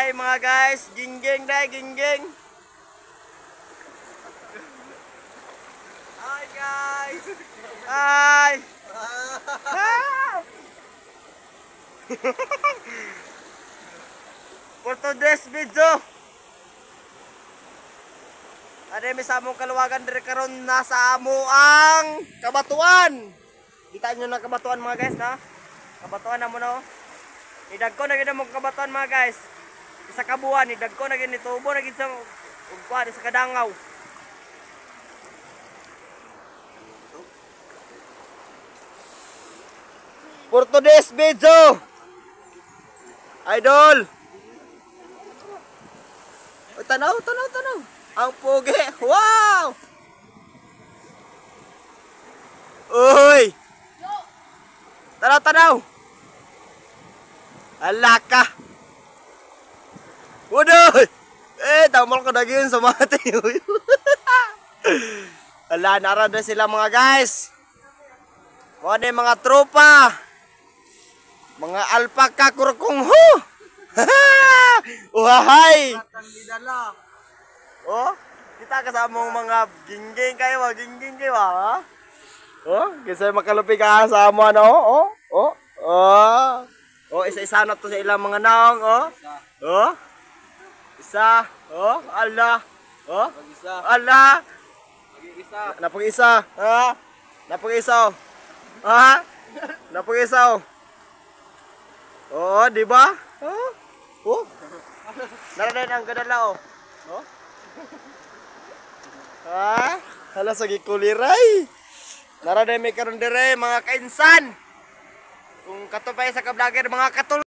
Hi mga guys, gingging dai, gingging. Hi guys. Hi. For today's video, ada may samong kaluwagan dire karon nasa amo ang Kabatuan. Kita nyo na Kabatuan mga guys na. Kabatuan na mo no. Idagko na gid mo Kabatuan mga guys. Isa ka buwan idagko na gid nitubo na gid sa ugpa sa Kadangaw. For today's video, idol. Oh, tanaw. Ang pogi. Wow! Uy! Tanaw. Alaka. Waduh! Tamal ko dagin sa mati. Ala, narada sila mga guys. Mga mga tropa. Mga alpaka kurkung ho. Uhahay. Oh, kita kasama mga gingging kayo, ha? Oh, kasi makalupi ka sa amo no. Oh, isa-isa na to sa ilang mga naong, Isa. Allah. Allah. Napag-isa. Napag-isa. Napag-isa. Oh, di ba? Naraday ang gadala hala sa gikuliray. Naraday may karon dire mga kainsan. Kung katupay sa ka-vlogger mga katul